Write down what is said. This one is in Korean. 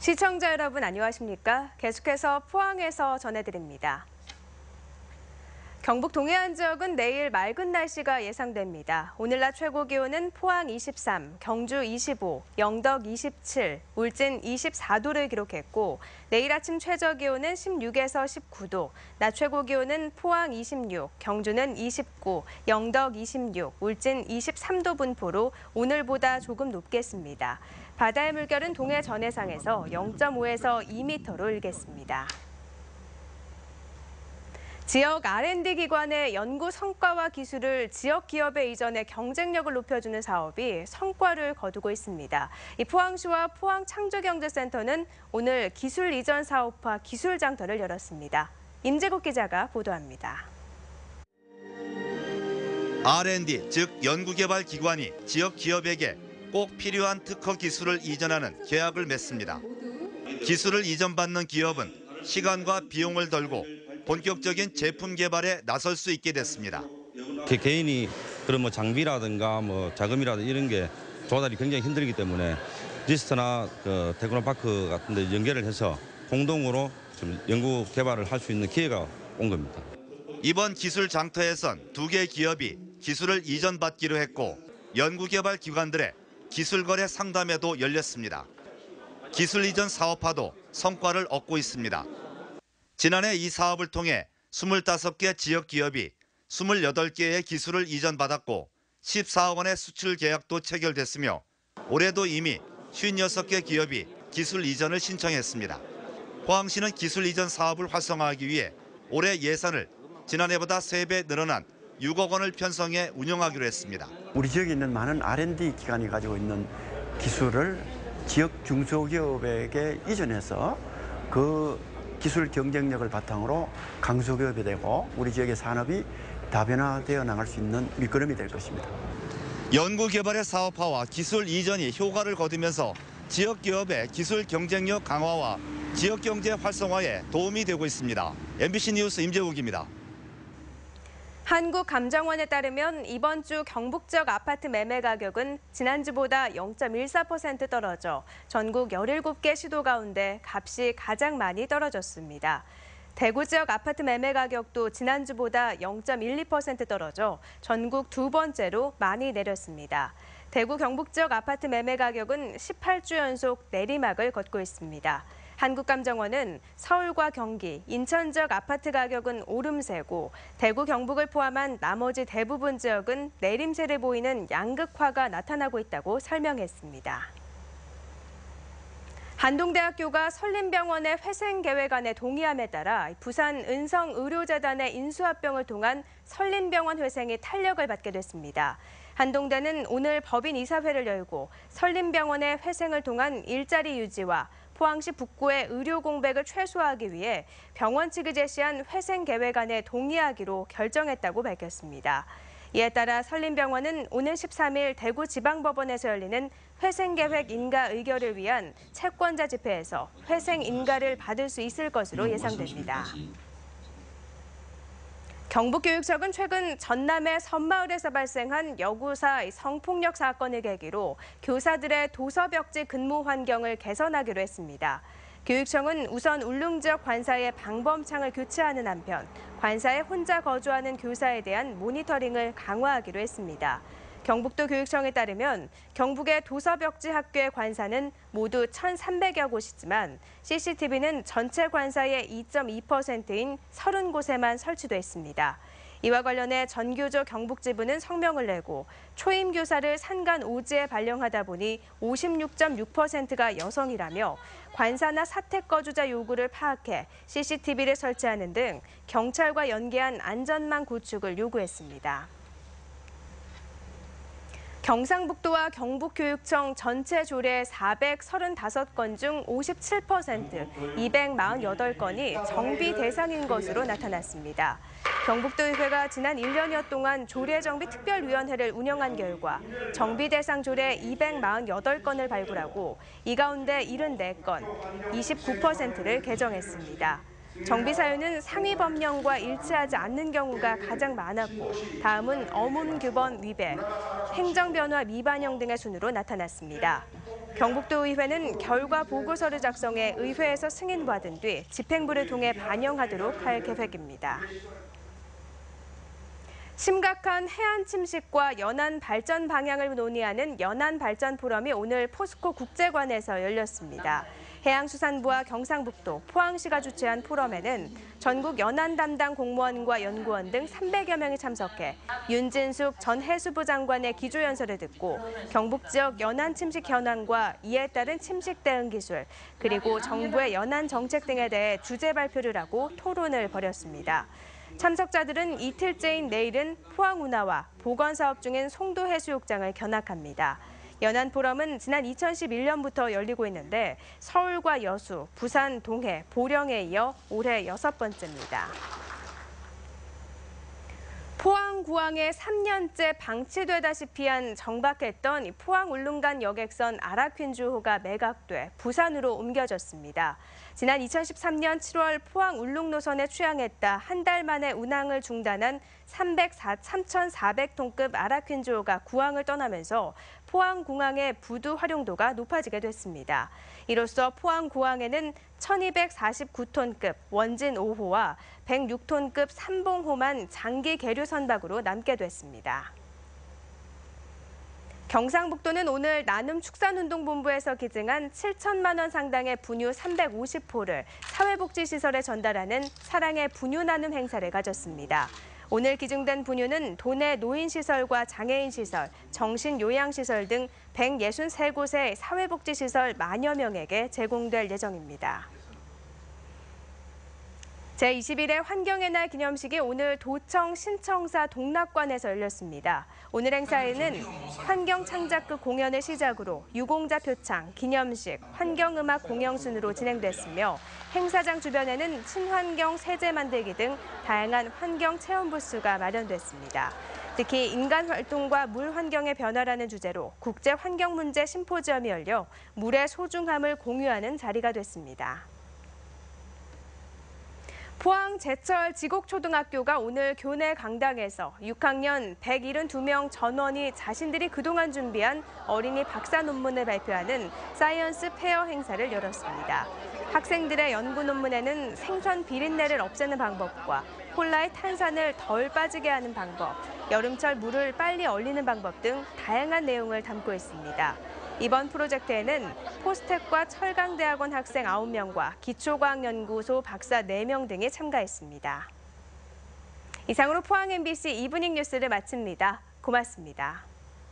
시청자 여러분 안녕하십니까? 계속해서 포항에서 전해드립니다. 경북 동해안 지역은 내일 맑은 날씨가 예상됩니다. 오늘 낮 최고 기온은 포항 23, 경주 25, 영덕 27, 울진 24도를 기록했고 내일 아침 최저 기온은 16에서 19도, 낮 최고 기온은 포항 26, 경주는 29, 영덕 26, 울진 23도 분포로 오늘보다 조금 높겠습니다. 바다의 물결은 동해 전해상에서 0.5에서 2m로 일겠습니다. 지역 R&D 기관의 연구 성과와 기술을 지역 기업에 이전해 경쟁력을 높여주는 사업이 성과를 거두고 있습니다. 이 포항시와 포항창조경제센터는 오늘 기술 이전 사업화 기술 장터를 열었습니다. 임재국 기자가 보도합니다. R&D, 즉 연구개발 기관이 지역 기업에게 꼭 필요한 특허 기술을 이전하는 계약을 맺습니다. 기술을 이전받는 기업은 시간과 비용을 덜고 본격적인 제품 개발에 나설 수 있게 됐습니다. 개인이 그런 장비라든가 자금이라든가 이런 게 조달이 굉장히 힘들기 때문에 리스트나 테크노파크 같은 데 연계를 해서 공동으로 좀 연구 개발을 할 수 있는 기회가 온 겁니다. 이번 기술 장터에선 2개 기업이 기술을 이전받기로 했고 연구개발 기관들의 기술 거래 상담회도 열렸습니다. 기술 이전 사업화도 성과를 얻고 있습니다. 지난해 이 사업을 통해 25개 지역 기업이 28개의 기술을 이전받았고 14억 원의 수출 계약도 체결됐으며 올해도 이미 56개 기업이 기술 이전을 신청했습니다. 포항시는 기술 이전 사업을 활성화하기 위해 올해 예산을 지난해보다 3배 늘어난 6억 원을 편성해 운영하기로 했습니다. 우리 지역에 있는 많은 R&D 기관이 가지고 있는 기술을 지역 중소기업에게 이전해서 그 기술 경쟁력을 바탕으로 강소기업이 되고 우리 지역의 산업이 다변화되어 나갈 수 있는 밑거름이 될 것입니다. 연구개발의 사업화와 기술 이전이 효과를 거두면서 지역 기업의 기술 경쟁력 강화와 지역 경제 활성화에 도움이 되고 있습니다. MBC 뉴스 임재욱입니다. 한국감정원에 따르면 이번 주 경북 지역 아파트 매매 가격은 지난주보다 0.14% 떨어져 전국 17개 시도 가운데 값이 가장 많이 떨어졌습니다. 대구 지역 아파트 매매 가격도 지난주보다 0.12% 떨어져 전국 2번째로 많이 내렸습니다. 대구 경북 지역 아파트 매매 가격은 18주 연속 내리막을 걷고 있습니다. 한국감정원은 서울과 경기, 인천 지역 아파트 가격은 오름세고 대구, 경북을 포함한 나머지 대부분 지역은 내림세를 보이는 양극화가 나타나고 있다고 설명했습니다. 한동대학교가 설림병원의 회생 계획안에 동의함에 따라 부산 은성의료재단의 인수합병을 통한 설림병원 회생이 탄력을 받게 됐습니다. 한동대는 오늘 법인 이사회를 열고 설림병원의 회생을 통한 일자리 유지와 포항시 북구의 의료 공백을 최소화하기 위해 병원 측이 제시한 회생 계획안에 동의하기로 결정했다고 밝혔습니다. 이에 따라 설림병원은 오늘 13일 대구지방법원에서 열리는 회생계획 인가 의결을 위한 채권자 집회에서 회생 인가를 받을 수 있을 것으로 예상됩니다. 경북교육청은 최근 전남의 섬마을에서 발생한 여고사 성폭력 사건을 계기로 교사들의 도서벽지 근무 환경을 개선하기로 했습니다. 교육청은 우선 울릉 지역 관사의 방범창을 교체하는 한편 관사에 혼자 거주하는 교사에 대한 모니터링을 강화하기로 했습니다. 경북도 교육청에 따르면 경북의 도서벽지 학교의 관사는 모두 1,300여 곳이지만 CCTV는 전체 관사의 2.2%인 30곳에만 설치돼 있습니다. 이와 관련해 전교조 경북지부는 성명을 내고 초임 교사를 산간 오지에 발령하다 보니 56.6%가 여성이라며 관사나 사택 거주자 요구를 파악해 CCTV를 설치하는 등 경찰과 연계한 안전망 구축을 요구했습니다. 경상북도와 경북교육청 전체 조례 435건 중 57%, 248건이 정비 대상인 것으로 나타났습니다. 경북도의회가 지난 1년여 동안 조례정비 특별위원회를 운영한 결과 정비 대상 조례 248건을 발굴하고 이 가운데 74건, 29%를 개정했습니다. 정비 사유는 상위 법령과 일치하지 않는 경우가 가장 많았고 다음은 어문규범 위배, 행정변화 미반영 등의 순으로 나타났습니다. 경북도의회는 결과 보고서를 작성해 의회에서 승인받은 뒤 집행부를 통해 반영하도록 할 계획입니다. 심각한 해안 침식과 연안 발전 방향을 논의하는 연안 발전 포럼이 오늘 포스코 국제관에서 열렸습니다. 해양수산부와 경상북도, 포항시가 주최한 포럼에는 전국 연안 담당 공무원과 연구원 등 300여 명이 참석해 윤진숙 전 해수부 장관의 기조연설을 듣고 경북 지역 연안 침식 현황과 이에 따른 침식 대응 기술, 그리고 정부의 연안 정책 등에 대해 주제 발표를 하고 토론을 벌였습니다. 참석자들은 이틀째인 내일은 포항 운하와 복원 사업 중인 송도 해수욕장을 견학합니다. 연안 포럼은 지난 2011년부터 열리고 있는데 서울과 여수, 부산, 동해, 보령에 이어 올해 6번째입니다. 포항 구항에 3년째 방치되다시피 한 정박했던 포항 울릉간 여객선 아라퀸주호가 매각돼 부산으로 옮겨졌습니다. 지난 2013년 7월 포항 울릉 노선에 취항했다 한 달 만에 운항을 중단한 3,400톤급 아라퀸주호가 구항을 떠나면서 포항 공항의 부두 활용도가 높아지게 됐습니다. 이로써 포항 구항에는 1,249톤급 원진 5호와 106톤급 삼봉호만 장기 계류 선박으로 남게 됐습니다. 경상북도는 오늘 나눔축산운동본부에서 기증한 7천만 원 상당의 분유 350호를 사회복지시설에 전달하는 사랑의 분유 나눔 행사를 가졌습니다. 오늘 기증된 분유는 도내 노인시설과 장애인시설, 정신요양시설 등 163곳의 사회복지시설 만여 명에게 제공될 예정입니다. 제21회 환경의 날 기념식이 오늘 도청 신청사 동락관에서 열렸습니다. 오늘 행사에는 환경창작극 공연을 시작으로 유공자 표창, 기념식, 환경음악 공연 순으로 진행됐으며 행사장 주변에는 친환경 세제 만들기 등 다양한 환경 체험 부스가 마련됐습니다. 특히 인간 활동과 물 환경의 변화라는 주제로 국제 환경 문제 심포지엄이 열려 물의 소중함을 공유하는 자리가 됐습니다. 포항 제철 지곡초등학교가 오늘 교내 강당에서 6학년 172명 전원이 자신들이 그동안 준비한 어린이 박사 논문을 발표하는 사이언스 페어 행사를 열었습니다. 학생들의 연구 논문에는 생선 비린내를 없애는 방법과 콜라의 탄산을 덜 빠지게 하는 방법, 여름철 물을 빨리 얼리는 방법 등 다양한 내용을 담고 있습니다. 이번 프로젝트에는 포스텍과 철강대학원 학생 9명과 기초과학연구소 박사 4명 등이 참가했습니다. 이상으로 포항 MBC 이브닝 뉴스를 마칩니다. 고맙습니다.